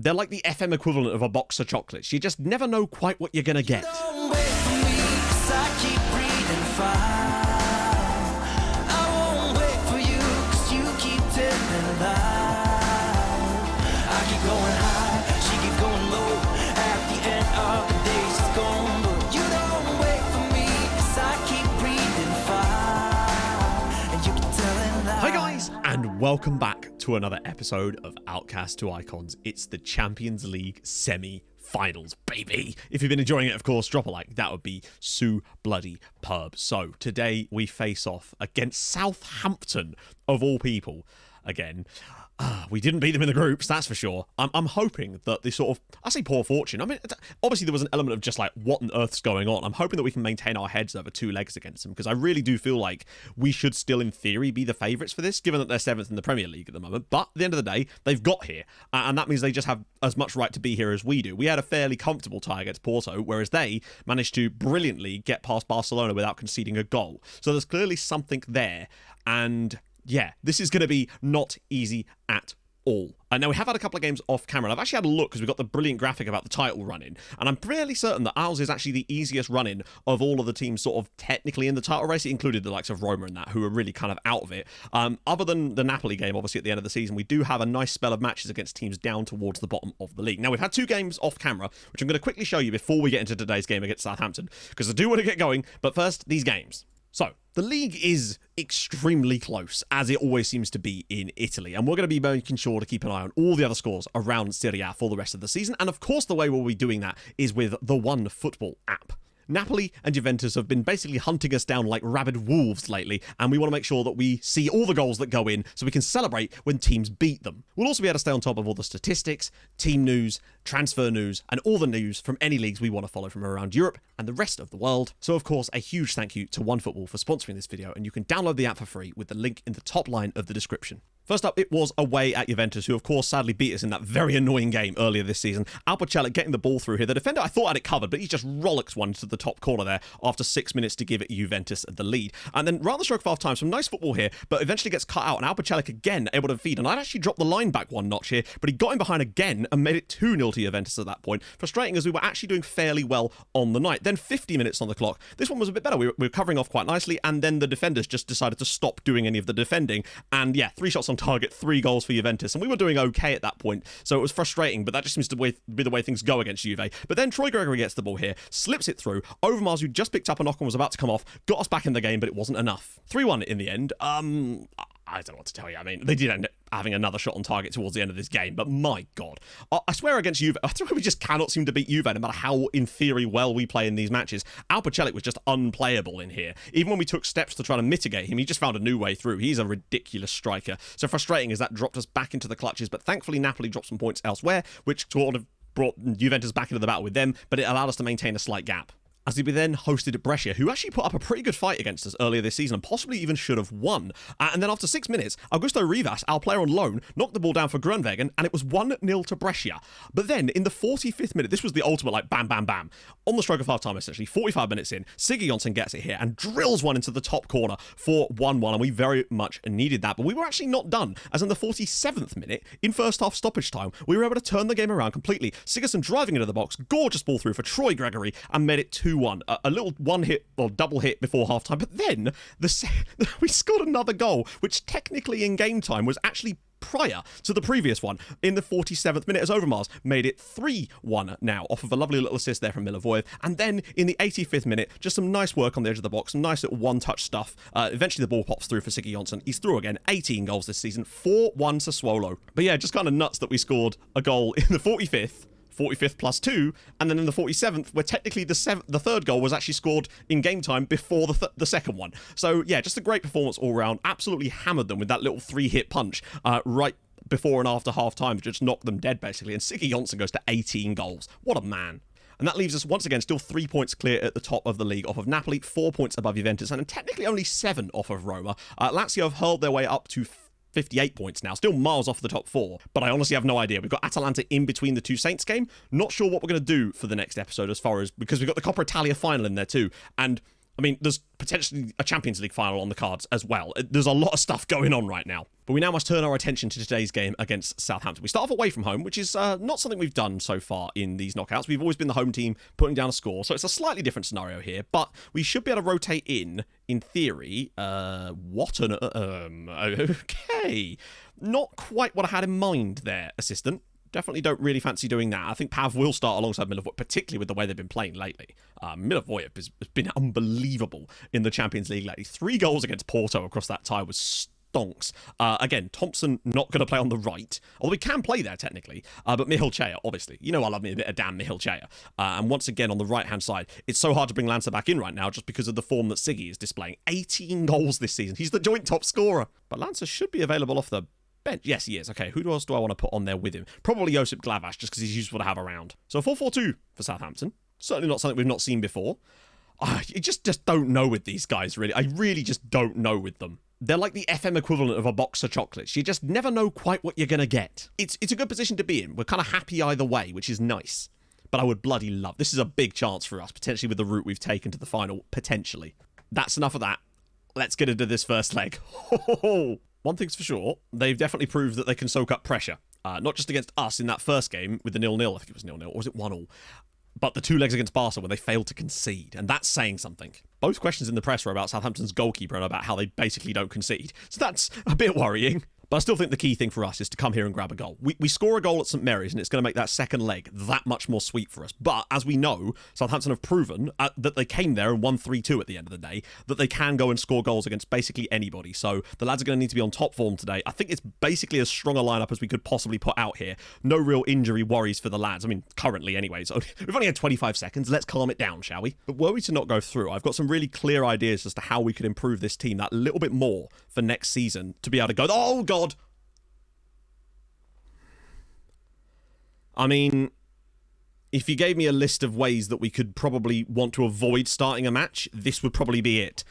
they're like the FM equivalent of a box of chocolates. You just never know quite what you're gonna get. Don't wait for me, 'cause I keep breathing fire. I won't wait for you, 'cause you keep telling lies. I keep going high, she keeps going low. At the end of the day, she's gone. But you don't wait for me, 'cause I keep breathing fire. And you keep telling lies. Hi guys, and welcome back to another episode of Outcasts to Icons. It's the Champions League semi-finals, baby. If you've been enjoying it, of course, drop a like. That would be so bloody perb. So today we face off against Southampton, of all people, again. We didn't beat them in the groups, that's for sure. I'm hoping that the sort of, I say poor fortune, I mean, obviously there was an element of just like, what on earth's going on? I'm hoping that we can maintain our heads over two legs against them, because I really do feel like we should still, in theory, be the favourites for this, given that they're 7th in the Premier League at the moment. But at the end of the day, they've got here, and that means they just have as much right to be here as we do. We had a fairly comfortable tie against Porto, whereas they managed to brilliantly get past Barcelona without conceding a goal. So there's clearly something there, and yeah, this is going to be not easy at all. Now, we have had a couple of games off camera, and I've actually had a look because we've got the brilliant graphic about the title run-in, and I'm fairly certain that ours is actually the easiest run-in of all of the teams sort of technically in the title race. It included the likes of Roma and that, who are really kind of out of it. Other than the Napoli game, obviously, at the end of the season, we do have a nice spell of matches against teams down towards the bottom of the league. Now, we've had two games off camera, which I'm going to quickly show you before we get into today's game against Southampton, because I do want to get going, but first, these games. So, the league is extremely close, as it always seems to be in Italy, and we're going to be making sure to keep an eye on all the other scores around Serie A for the rest of the season, and of course the way we'll be doing that is with the One Football app. Napoli and Juventus have been basically hunting us down like rabid wolves lately, and we want to make sure that we see all the goals that go in so we can celebrate when teams beat them. We'll also be able to stay on top of all the statistics, team news, transfer news, and all the news from any leagues we want to follow from around Europe and the rest of the world. So of course, a huge thank you to OneFootball for sponsoring this video, and you can download the app for free with the link in the top line of the description. First up, it was away at Juventus, who of course sadly beat us in that very annoying game earlier this season. Alpacelli getting the ball through here. The defender, I thought, had it covered, but he just rollicks one to the top corner there after 6 minutes to give it Juventus the lead. And then right on the stroke of half time, some nice football here, but eventually gets cut out, and Alpacelli again able to feed. And I'd actually dropped the line back one notch here, but he got in behind again and made it 2-0 to Juventus at that point. Frustrating, as we were actually doing fairly well on the night. Then 50 minutes on the clock. This one was a bit better. We were covering off quite nicely, and then the defenders just decided to stop doing any of the defending. And yeah, 3 shots on target, 3 goals for Juventus, and we were doing okay at that point, so it was frustrating, but that just seems to be the way things go against Juve. But then Troy Gregory gets the ball here, slips it through. Overmars, who just picked up a knock and was about to come off, got us back in the game, but it wasn't enough. 3-1 in the end. I don't know what to tell you. I mean, they did end up having another shot on target towards the end of this game, but my God. I swear against Juve, I swear we just cannot seem to beat Juve no matter how, in theory, well we play in these matches. Alpacelli was just unplayable in here. Even when we took steps to try to mitigate him, he just found a new way through. He's a ridiculous striker. So frustrating as that dropped us back into the clutches, but thankfully Napoli dropped some points elsewhere, which sort of brought Juventus back into the battle with them, but it allowed us to maintain a slight gap. As we then hosted Brescia, who actually put up a pretty good fight against us earlier this season and possibly even should have won. And then after 6 minutes, Augusto Rivas, our player on loan, knocked the ball down for Grunwegen, and it was 1-0 to Brescia. But then in the 45th minute, this was the ultimate like bam, bam, bam. On the stroke of half time, essentially, 45 minutes in, SecondYellowCard gets it here and drills one into the top corner for 1-1, and we very much needed that. But we were actually not done, as in the 47th minute, in first half stoppage time, we were able to turn the game around completely. Sigurdsson driving into the box, gorgeous ball through for Troy Gregory, and made it 2-1. A little one hit or double hit before halftime, but then we scored another goal, which technically in game time was actually prior to the previous one in the 47th minute, as Overmars made it 3-1 now off of a lovely little assist there from Milivojevic. And then in the 85th minute, just some nice work on the edge of the box, some nice little one-touch stuff. Eventually the ball pops through for Sigurdsson. He's through again, 18 goals this season, 4-1 Sassuolo. But yeah, just kind of nuts that we scored a goal in the 45th plus 2, and then in the 47th, where technically the third goal was actually scored in game time before the second one. So yeah, just a great performance all round. Absolutely hammered them with that little 3-hit punch right before and after half time, just knocked them dead basically. And Sigurdsson goes to 18 goals. What a man. And that leaves us once again still 3 points clear at the top of the league off of Napoli, 4 points above Juventus, and technically only 7 off of Roma. Lazio have hurled their way up to 58 points now, still miles off the top 4, but I honestly have no idea. We've got Atalanta in between the two Saints game. Not sure what we're going to do for the next episode as far as, because we've got the Coppa Italia final in there too, and I mean, there's potentially a Champions League final on the cards as well. There's a lot of stuff going on right now. But we now must turn our attention to today's game against Southampton. We start off away from home, which is not something we've done so far in these knockouts. We've always been the home team putting down a score, so it's a slightly different scenario here. But we should be able to rotate in theory. Okay. Not quite what I had in mind there, assistant. Definitely don't really fancy doing that. I think Pav will start alongside Milivojevic, particularly with the way they've been playing lately. Milivojevic has been unbelievable in the Champions League lately. 3 goals against Porto across that tie was stonks. Again, Thompson not going to play on the right, although he can play there technically. But Mihilchea, obviously. You know I love me a bit of damn Mihilchea. And once again, on the right-hand side, it's so hard to bring Lancer back in right now just because of the form that Siggy is displaying. 18 goals this season. He's the joint top scorer. But Lancer should be available off the bench. Yes, he is. Okay, who else do I want to put on there with him? Probably Josip Glavaš, just because he's useful to have around. So 4-4-2 for Southampton. Certainly not something we've not seen before. You just don't know with these guys, really. I really just don't know with them. They're like the FM equivalent of a box of chocolates. You just never know quite what you're going to get. It's a good position to be in. We're kind of happy either way, which is nice. But I would bloody love... This is a big chance for us, potentially with the route we've taken to the final, potentially. That's enough of that. Let's get into this first leg. One thing's for sure, they've definitely proved that they can soak up pressure. Not just against us in that first game with the 0-0, I think it was 0-0, or was it 1-1? But the 2 legs against Barca when they failed to concede, and that's saying something. Both questions in the press were about Southampton's goalkeeper and about how they basically don't concede. So that's a bit worrying. But I still think the key thing for us is to come here and grab a goal. We score a goal at St Mary's, and it's going to make that second leg that much more sweet for us. But as we know, Southampton have proven that they came there and won 3-2 at the end of the day, that they can go and score goals against basically anybody. So the lads are going to need to be on top form today. I think it's basically as strong a lineup as we could possibly put out here. No real injury worries for the lads. I mean, currently anyway. So we've only had 25 seconds. Let's calm it down, shall we? But were we to not go through, I've got some really clear ideas as to how we could improve this team that little bit more for next season to be able to go, oh, God. I mean, if you gave me a list of ways that we could probably want to avoid starting a match, this would probably be it.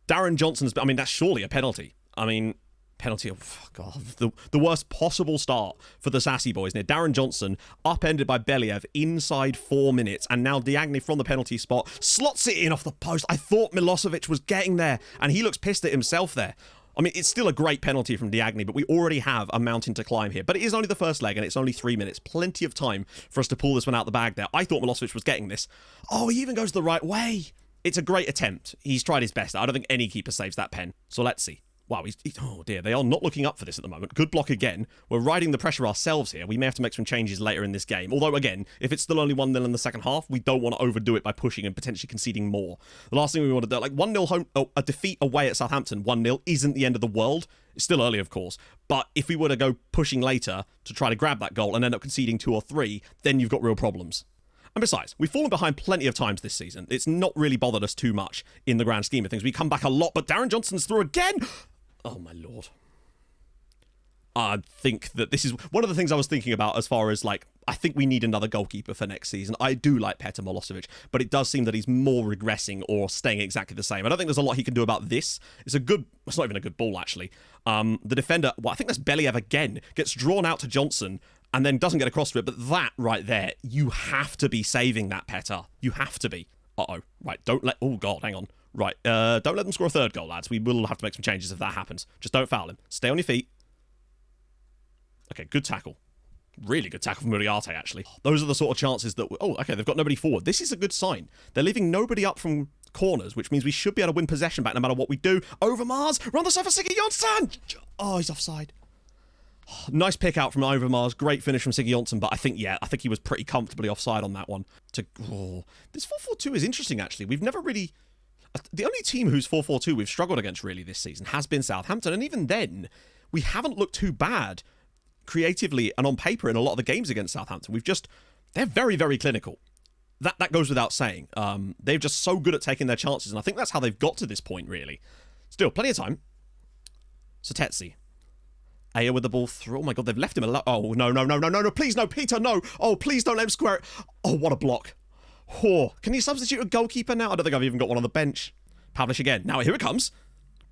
Darren Johnson's... I mean, that's surely a penalty. I mean, penalty... Oh, God. The worst possible start for the Sassy boys. Now, Darren Johnson, upended by Believ inside 4 minutes, and now Diagne from the penalty spot slots it in off the post. I thought Milosevic was getting there, and he looks pissed at himself there. I mean, it's still a great penalty from Diagne, but we already have a mountain to climb here. But it is only the first leg, and it's only 3 minutes. Plenty of time for us to pull this one out the bag there. I thought Milosevic was getting this. Oh, he even goes the right way. It's a great attempt. He's tried his best. I don't think any keeper saves that pen. So let's see. Wow, oh dear, they are not looking up for this at the moment. Good block again. We're riding the pressure ourselves here. We may have to make some changes later in this game. Although, again, if it's still only 1-0 in the second half, we don't want to overdo it by pushing and potentially conceding more. The last thing we want to do, like 1-0 home, a defeat away at Southampton, 1-0 isn't the end of the world. It's still early, of course. But if we were to go pushing later to try to grab that goal and end up conceding 2 or 3, then you've got real problems. And besides, we've fallen behind plenty of times this season. It's not really bothered us too much in the grand scheme of things. We come back a lot, but Darren Johnson's through again. Oh, my Lord. I think that this is one of the things I was thinking about as far as, like, I think we need another goalkeeper for next season. I do like Petar Milosevic, but it does seem that he's more regressing or staying exactly the same. I don't think there's a lot he can do about this. It's not even a good ball, actually. The defender, well, I think that's Believ again, gets drawn out to Johnson and then doesn't get across to it. But that right there, you have to be saving that, Petar. You have to be. Uh-oh. Right, oh, God, hang on. Right, don't let them score a third goal, lads. We will have to make some changes if that happens. Just don't foul him. Stay on your feet. Okay, good tackle. Really good tackle from Muriarte, actually. Those are the sort of chances that... Oh, okay, they've got nobody forward. This is a good sign. They're leaving nobody up from corners, which means we should be able to win possession back no matter what we do. Overmars! Run the surface, Siggy Jonsson! Oh, he's offside. Nice pick out from Overmars. Great finish from Siggy Jonsson, but I think he was pretty comfortably offside on that one. This 4-4-2 is interesting, actually. We've never really... The only team whose 4-4-2 we've struggled against really this season has been Southampton, and even then, we haven't looked too bad creatively and on paper in a lot of the games against Southampton. They're very, very clinical. That goes without saying. They're just so good at taking their chances, and I think that's how they've got to this point, really. Still, plenty of time. Satetsi. Aya with the ball through. Oh my God, they've left him alone. Oh, no, please, no, Peter, no. Oh, please don't let him square it. Oh, what a block. Oh, can you substitute a goalkeeper now? I don't think I've even got one on the bench. Pavlich again. Now, here it comes.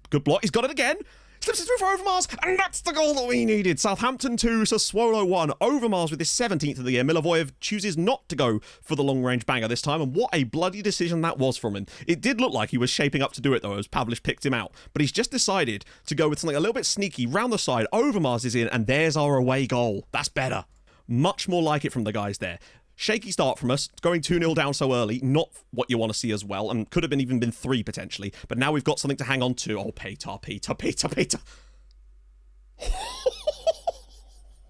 Good block. He's got it again. Slips it through for Overmars, and that's the goal that we needed. Southampton 2, Sassuolo 1. Overmars with his 17th of the year. Milivojevic chooses not to go for the long-range banger this time, and what a bloody decision that was from him. It did look like he was shaping up to do it, though, as Pavlich picked him out, but he's just decided to go with something a little bit sneaky. Round the side, Overmars is in, and there's our away goal. That's better. Much more like it from the guys there. Shaky start from us, going 2-0 down so early, not what you want to see as well, and could have even been 3 potentially, but now we've got something to hang on to. Oh, Peter.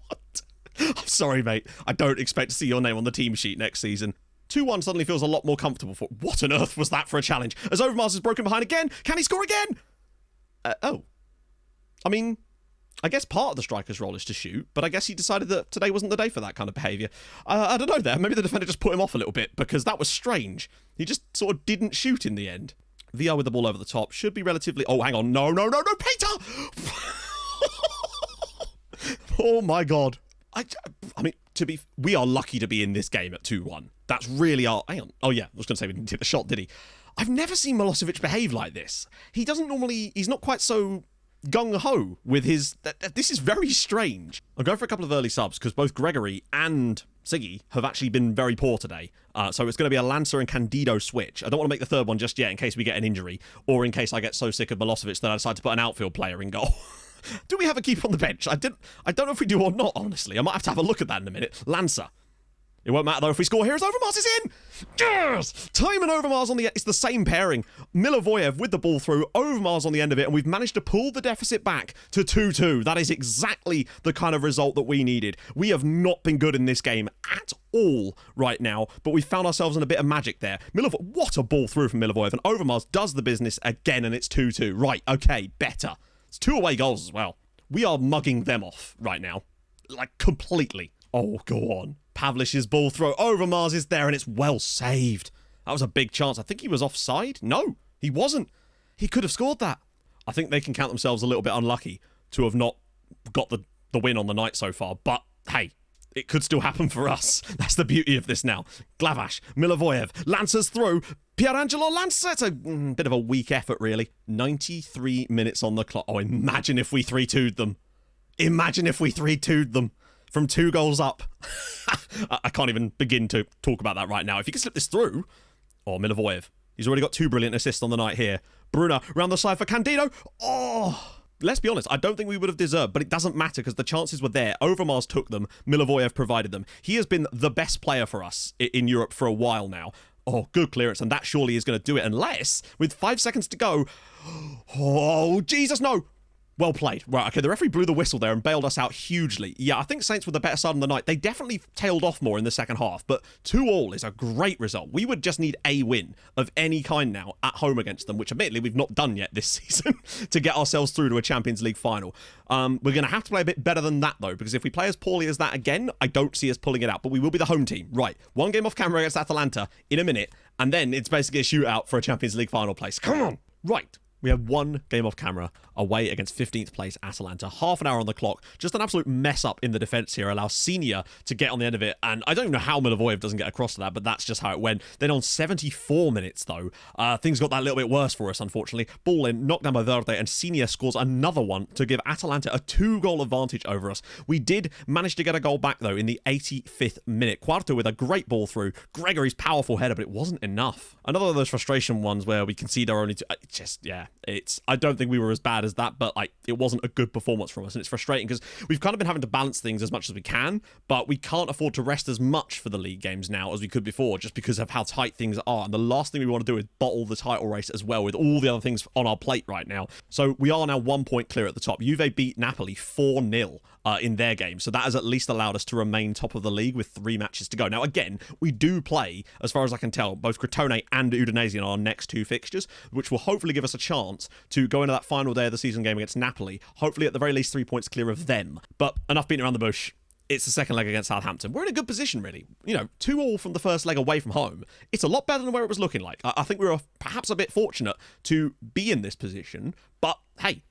What? I'm sorry, mate. I don't expect to see your name on the team sheet next season. 2-1 suddenly feels a lot more comfortable for... What on earth was that for a challenge? As Overmars is broken behind again, can he score again? Oh. I mean... I guess part of the striker's role is to shoot, but I guess he decided that today wasn't the day for that kind of behaviour. I don't know there. Maybe the defender just put him off a little bit, because that was strange. He just sort of didn't shoot in the end. VR with the ball over the top should be relatively... Oh, hang on. No, Peter! Oh, my God. I mean, we are lucky to be in this game at 2-1. That's really our... Hang on. Oh, yeah. I was going to say we didn't hit the shot, did he? I've never seen Milosevic behave like this. He doesn't normally... He's not quite so... gung-ho with his... This is very strange. I'm going for a couple of early subs because both Gregory and Siggy have actually been very poor today. So it's going to be a Lancer and Candido switch. I don't want to make the third one just yet in case we get an injury or in case I get so sick of Milosevic that I decide to put an outfield player in goal. Do we have a keeper on the bench? I don't know if we do or not, honestly. I might have to have a look at that in a minute. Lancer. It won't matter, though, if we score here as Overmars is in! Yes! Time and Overmars on the end. It's the same pairing. Milivojevic with the ball through, Overmars on the end of it, and we've managed to pull the deficit back to 2-2. That is exactly the kind of result that we needed. We have not been good in this game at all right now, but we found ourselves in a bit of magic there. What a ball through from Milivojevic, and Overmars does the business again, and it's 2-2. Right, okay, better. It's 2 away goals as well. We are mugging them off right now. Like, completely. Oh, go on. Pavlich's ball throw. Overmars is there, and it's well saved. That was a big chance. I think he was offside. No, he wasn't. He could have scored that. I think they can count themselves a little bit unlucky to have not got the win on the night so far. But, hey, it could still happen for us. That's the beauty of this now. Glavash, Milivojevic, Lancers through. Pierangelo Lancer. It's a bit of a weak effort, really. 93 minutes on the clock. Oh, imagine if we 3-2'd them. Imagine if we 3-2'd them. From 2 goals up. I can't even begin to talk about that right now. If you can slip this through. Oh, Milivojevic. He's already got 2 brilliant assists on the night here. Bruna round the side for Candido. Oh, let's be honest. I don't think we would have deserved, but it doesn't matter because the chances were there. Overmars took them. Milivojevic provided them. He has been the best player for us in Europe for a while now. Oh, good clearance, and that surely is going to do it unless, with 5 seconds to go... Oh, Jesus, no! Well played. Right, okay, the referee blew the whistle there and bailed us out hugely. Yeah, I think Saints were the better side on the night. They definitely tailed off more in the second half, but 2-2 is a great result. We would just need a win of any kind now at home against them, which admittedly we've not done yet this season, to get ourselves through to a Champions League final. We're going to have to play a bit better than that, though, because if we play as poorly as that again, I don't see us pulling it out, but we will be the home team. Right, 1 game off camera against Atalanta in a minute, and then it's basically a shootout for a Champions League final place. Come on! Right. We have 1 game off camera away against 15th place Atalanta. Half an hour on the clock. Just an absolute mess up in the defence here. Allows Senior to get on the end of it. And I don't even know how Milivojevic doesn't get across to that, but that's just how it went. Then on 74 minutes, though, things got that little bit worse for us, unfortunately. Ball in, knocked down by Verde, and Senior scores another one to give Atalanta a 2-goal advantage over us. We did manage to get a goal back, though, in the 85th minute. Quarto with a great ball through. Gregory's powerful header, but it wasn't enough. Another of those frustration ones where we concede our only two. I don't think we were as bad as that, but it wasn't a good performance from us, and it's frustrating because we've kind of been having to balance things as much as we can, but we can't afford to rest as much for the league games now as we could before, just because of how tight things are. And the last thing we want to do is bottle the title race as well with all the other things on our plate right now. So we are now 1 point clear at the top. Juve beat Napoli 4-0 in their game, so that has at least allowed us to remain top of the league with 3 matches to go. Now again, we do play, as far as I can tell, both Crotone and Udinese in our next 2 fixtures, which will hopefully give us a chance to go into that final day of the season game against Napoli, hopefully at the very least 3 points clear of them. But enough beating around the bush. It's the second leg against Southampton. We're in a good position, really. 2-2 from the first leg away from home. It's a lot better than where it was looking like. I think we were perhaps a bit fortunate to be in this position, but hey,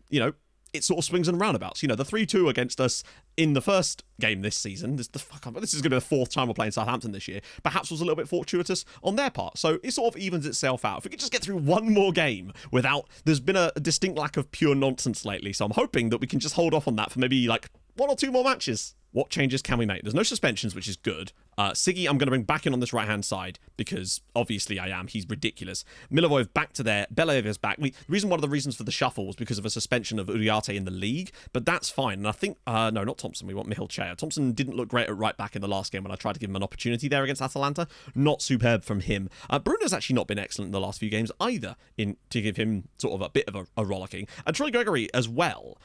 it sort of swings and roundabouts. You know, the 3-2 against us in the first game this season, this is going to be the fourth time we're playing Southampton this year, perhaps was a little bit fortuitous on their part. So it sort of evens itself out. If we could just get through one more game without, there's been a distinct lack of pure nonsense lately, so I'm hoping that we can just hold off on that for maybe like 1 or 2 more matches. What changes can we make? There's no suspensions, which is good. Siggy, I'm going to bring back in on this right-hand side because obviously I am. He's ridiculous. Milivojev back to there. Belevier's back. One of the reasons for the shuffle was because of a suspension of Uriarte in the league, but that's fine. And I think, no, not Thompson. We want Michal Chea. Thompson didn't look great at right back in the last game when I tried to give him an opportunity there against Atalanta. Not superb from him. Bruno's actually not been excellent in the last few games either, to give him sort of a bit of a rollicking. And Troy Gregory as well.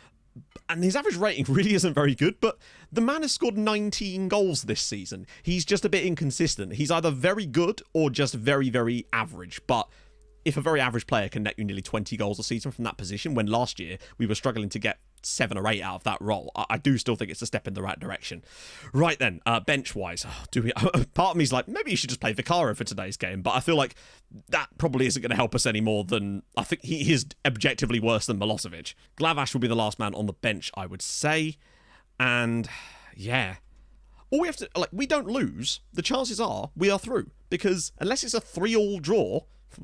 And his average rating really isn't very good, but the man has scored 19 goals this season. He's just a bit inconsistent. He's either very good or just very, very average. But if a very average player can net you nearly 20 goals a season from that position, when last year we were struggling to get 7 or 8 out of that role, I do still think it's a step in the right direction. Right then, bench-wise, part of me's like, maybe you should just play Vicario for today's game, but I feel like that probably isn't going to help us any more than, I think he is objectively worse than Milosevic. Glavash will be the last man on the bench, I would say, and yeah. All we have to, we don't lose, the chances are we are through, because unless it's a 3-3 draw,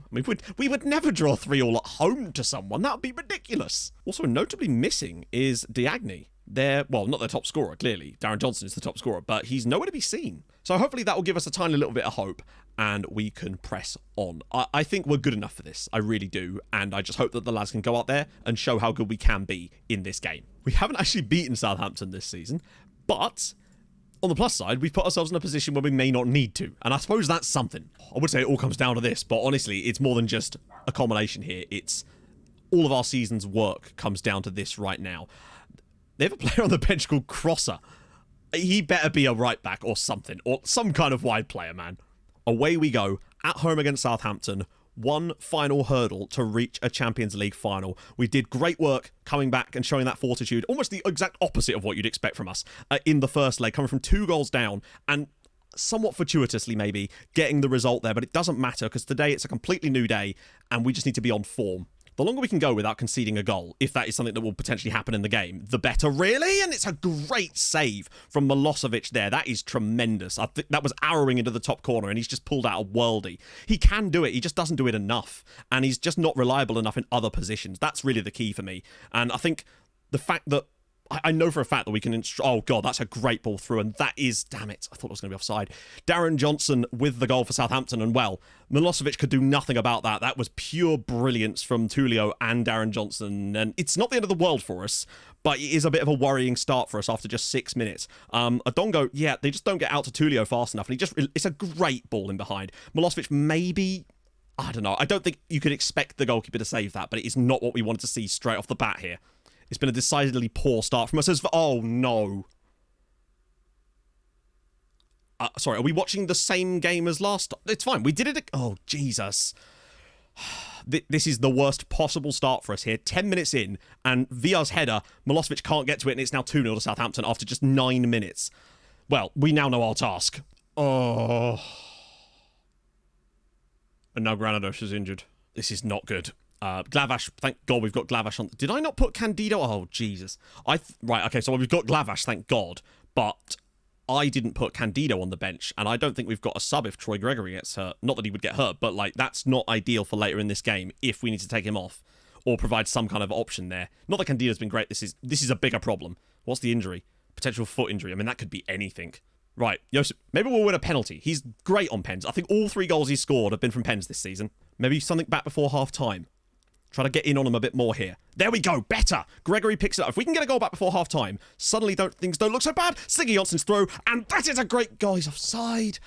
we would never draw 3-3 at home to someone. That would be ridiculous. Also, notably missing is Diagne. Not their top scorer, clearly. Darren Johnson is the top scorer, but he's nowhere to be seen. So hopefully that will give us a tiny little bit of hope, and we can press on. I think we're good enough for this. I really do, and I just hope that the lads can go out there and show how good we can be in this game. We haven't actually beaten Southampton this season, but on the plus side, we've put ourselves in a position where we may not need to, and I suppose that's something. I would say it all comes down to this, but honestly, it's more than just a combination here. It's all of our season's work comes down to this right now. They have a player on the bench called Crosser. He better be a right back or something, or some kind of wide player, man. Away we go, at home against Southampton. One final hurdle to reach a Champions League final. We did great work coming back and showing that fortitude, almost the exact opposite of what you'd expect from us in the first leg, coming from 2 goals down and somewhat fortuitously maybe getting the result there, but it doesn't matter because today it's a completely new day and we just need to be on form. The longer we can go without conceding a goal, if that is something that will potentially happen in the game, the better, really. And it's a great save from Milosevic there. That is tremendous. I think that was arrowing into the top corner, and he's just pulled out a worldie. He can do it. He just doesn't do it enough. And he's just not reliable enough in other positions. That's really the key for me. And I think the fact that I know for a fact that we can... Oh, God, that's a great ball through. And that is... Damn it. I thought it was going to be offside. Darren Johnson with the goal for Southampton. And, well, Milosevic could do nothing about that. That was pure brilliance from Tulio and Darren Johnson. And it's not the end of the world for us, but it is a bit of a worrying start for us after just 6 minutes. Adongo, yeah, they just don't get out to Tulio fast enough. And it's a great ball in behind. Milosevic maybe... I don't know. I don't think you could expect the goalkeeper to save that, but it is not what we wanted to see straight off the bat here. It's been a decidedly poor start from us. Oh, no. Sorry, are we watching the same game as last? It's fine. We did it. Oh, Jesus. This is the worst possible start for us here. 10 minutes in, and Villa's header, Milosevic can't get to it, and it's now 2-0 to Southampton after just 9 minutes. Well, we now know our task. Oh. And now Granados is injured. This is not good. Glavash, thank God we've got Glavash on. Did I not put Candido? Oh, Jesus. Right, okay, so we've got Glavash, thank God. But I didn't put Candido on the bench, and I don't think we've got a sub if Troy Gregory gets hurt. Not that he would get hurt, but that's not ideal for later in this game if we need to take him off or provide some kind of option there. Not that Candido's been great. This is a bigger problem. What's the injury? Potential foot injury. I mean, that could be anything. Right, Josip, maybe we'll win a penalty. He's great on pens. I think all 3 goals he's scored have been from pens this season. Maybe something back before half-time. Try to get in on him a bit more here. There we go. Better. Gregory picks it up. If we can get a goal back before half-time, suddenly things don't look so bad. Siggy Johnson's throw, and that is a great goal. He's offside.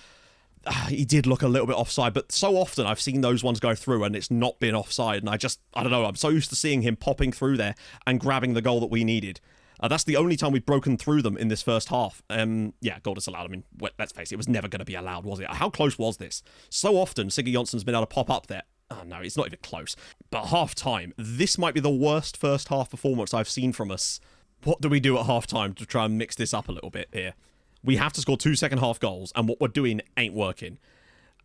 He did look a little bit offside, but so often I've seen those ones go through and it's not been offside, and I don't know. I'm so used to seeing him popping through there and grabbing the goal that we needed. That's the only time we've broken through them in this first half. Yeah, goal disallowed. I mean, let's face it was never going to be allowed, was it? How close was this? So often, Siggy Johnson's been able to pop up there. Oh, no, it's not even close. But half-time, this might be the worst first half performance I've seen from us. What do we do at half-time to try and mix this up a little bit here? We have to score 2 second-half goals, and what we're doing ain't working.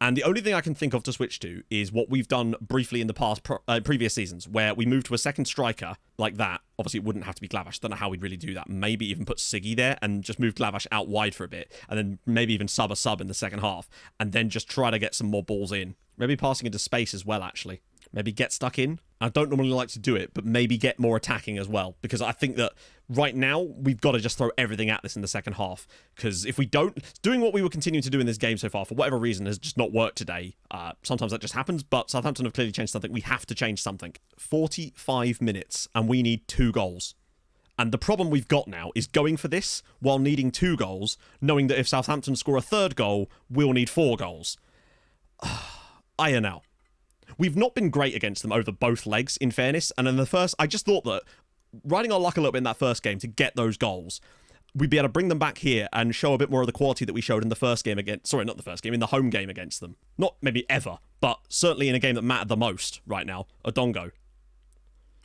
And the only thing I can think of to switch to is what we've done briefly in the past previous seasons, where we moved to a second striker like that. Obviously, it wouldn't have to be Glavash. Don't know how we'd really do that. Maybe even put Siggy there and just move Glavash out wide for a bit, and then maybe even sub in the second half, and then just try to get some more balls in. Maybe passing into space as well, actually. Maybe get stuck in. I don't normally like to do it, but maybe get more attacking as well, because I think that right now we've got to just throw everything at this in the second half, because if we don't, doing what we were continuing to do in this game so far, for whatever reason, has just not worked today. Sometimes that just happens, but Southampton have clearly changed something. We have to change something. 45 minutes, and we need 2 goals. And the problem we've got now is going for this while needing 2 goals, knowing that if Southampton score a 3rd goal, we'll need 4 goals. Iron out. We've not been great against them over both legs, in fairness. And in the first, I just thought that riding our luck a little bit in that first game to get those goals, we'd be able to bring them back here and show a bit more of the quality that we showed in the first game against, sorry, not the first game, in the home game against them. Not maybe ever, but certainly in a game that mattered the most right now. Odongo.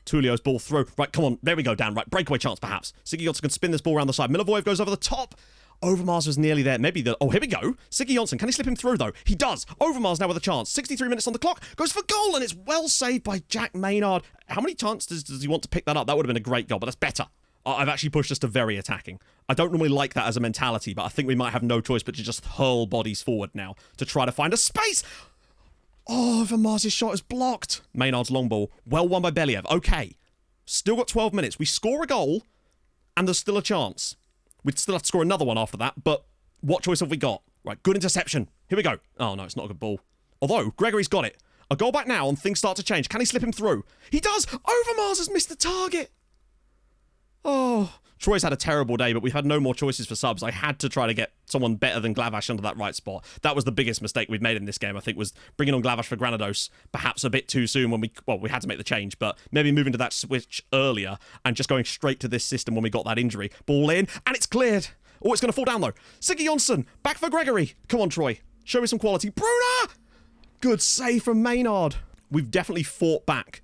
Tulio's ball through. Right, come on. There we go, Dan. Right, breakaway chance, perhaps. Siggy Johnson can spin this ball around the side. Milivojev goes over the top. Overmars was nearly there. Maybe the... Oh, here we go. Siggy Johnson. Can he slip him through, though? He does. Overmars now with a chance. 63 minutes on the clock. Goes for goal, and it's well saved by Jack Maynard. How many chances does he want to pick that up? That would have been a great goal, but that's better. I've actually pushed us to very attacking. I don't normally like that as a mentality, but I think we might have no choice but to just hurl bodies forward now to try to find a space. Oh, Overmars' shot is blocked. Maynard's long ball. Well won by Believ. Okay. Still got 12 minutes. We score a goal, and there's still a chance. We'd still have to score another one after that, but what choice have we got? Right, good interception. Here we go. Oh, no, it's not a good ball. Although, Gregory's got it. A goal back now, and things start to change. Can he slip him through? He does! Overmars has missed the target! Oh, Troy's had a terrible day, but we've had no more choices for subs. I had to try to get someone better than Glavash under that right spot. That was the biggest mistake we've made in this game, I think, was bringing on Glavash for Granados perhaps a bit too soon when we had to make the change, but maybe moving to that switch earlier and just going straight to this system when we got that injury. Ball in, and it's cleared. Oh, it's going to fall down, though. Siggy Johnson, back for Gregory. Come on, Troy. Show me some quality. Bruna! Good save from Maynard. We've definitely fought back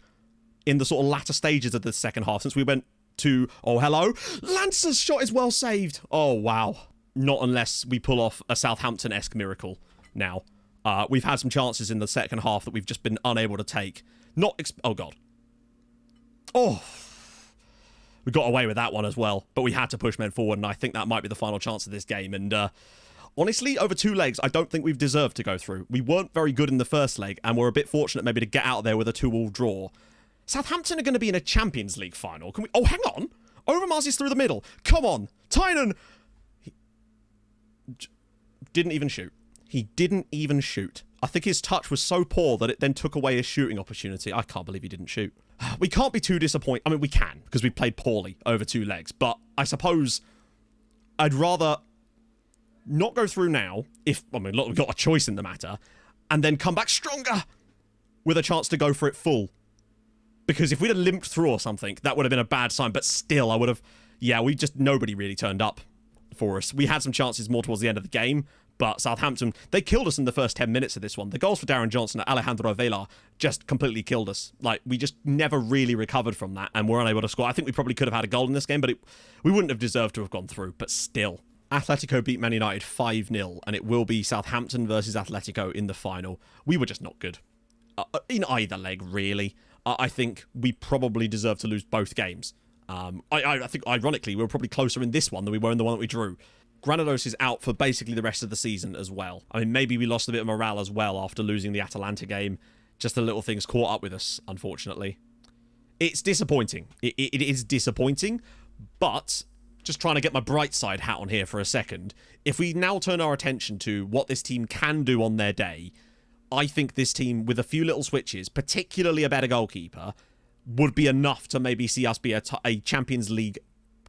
in the sort of latter stages of the second half since we went to, oh, hello. Lancer's shot is well saved. Oh, wow. Not unless we pull off a Southampton-esque miracle now. We've had some chances in the second half that we've just been unable to take. Oh, God. Oh. We got away with that one as well, but we had to push men forward, and I think that might be the final chance of this game. And honestly, over 2 legs, I don't think we've deserved to go through. We weren't very good in the first leg, and we're a bit fortunate maybe to get out there with a 2-2 draw. Southampton are going to be in a Champions League final. Can we... Oh, hang on. Overmars is through the middle. Come on. Tynan. He didn't even shoot. He didn't even shoot. I think his touch was so poor that it then took away his shooting opportunity. I can't believe he didn't shoot. We can't be too disappointed. I mean, we can, because we played poorly over 2 legs. But I suppose I'd rather not go through now, look, we've got a choice in the matter, and then come back stronger with a chance to go for it full. Because if we'd have limped through or something, that would have been a bad sign. But still, I would have... Yeah, nobody really turned up for us. We had some chances more towards the end of the game, but Southampton, they killed us in the first 10 minutes of this one. The goals for Darren Johnson and Alejandro Vela just completely killed us. Like, we just never really recovered from that, and we're unable to score. I think we probably could have had a goal in this game, but we wouldn't have deserved to have gone through. But still, Atletico beat Man United 5-0, and it will be Southampton versus Atletico in the final. We were just not good. In either leg, really. I think we probably deserve to lose both games. I think, ironically, we were probably closer in this one than we were in the one that we drew. Granados is out for basically the rest of the season as well. I mean, maybe we lost a bit of morale as well after losing the Atalanta game. Just the little things caught up with us, unfortunately. It's disappointing. It is disappointing, but just trying to get my bright side hat on here for a second. If we now turn our attention to what this team can do on their day, I think this team, with a few little switches, particularly a better goalkeeper, would be enough to maybe see us be a Champions League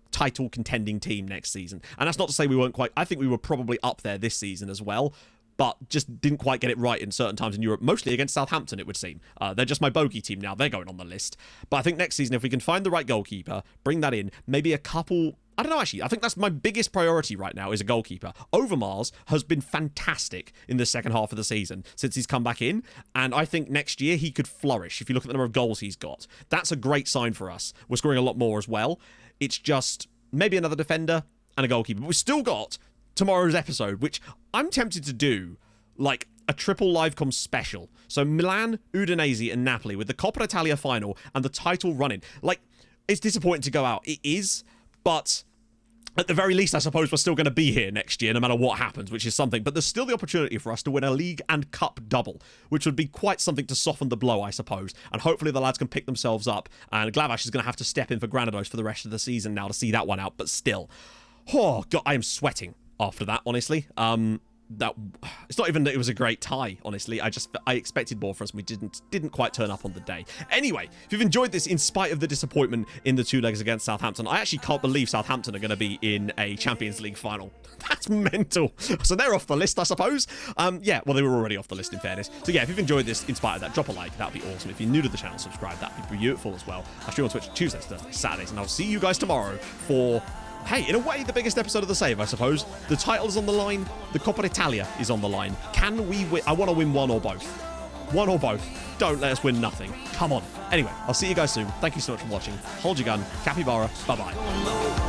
title contending team next season. And that's not to say we weren't quite... I think we were probably up there this season as well, but just didn't quite get it right in certain times in Europe, mostly against Southampton, it would seem. They're just my bogey team now. They're going on the list. But I think next season, if we can find the right goalkeeper, bring that in, maybe a couple... I don't know, actually. I think that's my biggest priority right now is a goalkeeper. Overmars has been fantastic in the second half of the season since he's come back in, and I think next year he could flourish if you look at the number of goals he's got. That's a great sign for us. We're scoring a lot more as well. It's just maybe another defender and a goalkeeper. But we've still got tomorrow's episode, which I'm tempted to do like a triple livecom special. So Milan, Udinese, and Napoli with the Coppa Italia final and the title running. Like, it's disappointing to go out. It is, but at the very least, I suppose we're still going to be here next year, no matter what happens, which is something. But there's still the opportunity for us to win a league and cup double, which would be quite something to soften the blow, I suppose. And hopefully the lads can pick themselves up. And Glavash is going to have to step in for Granados for the rest of the season now to see that one out. But still, oh God, I am sweating after that, honestly. It's not even that it was a great tie, honestly. I expected more from us. We didn't quite turn up on the day. Anyway, if you've enjoyed this, in spite of the disappointment in the 2 legs against Southampton, I actually can't believe Southampton are going to be in a Champions League final. That's mental. So they're off the list, I suppose. Yeah, well, they were already off the list, in fairness. So yeah, if you've enjoyed this, in spite of that, drop a like. That'd be awesome. If you're new to the channel, subscribe. That'd be beautiful as well. I stream on Twitch Tuesdays, Thursdays, Saturdays, and I'll see you guys tomorrow for... Hey, in a way, the biggest episode of the save, I suppose. The title is on the line. The Coppa Italia is on the line. Can we win? I want to win one or both. One or both. Don't let us win nothing. Come on. Anyway, I'll see you guys soon. Thank you so much for watching. Hold your gun. Capybara. Bye-bye.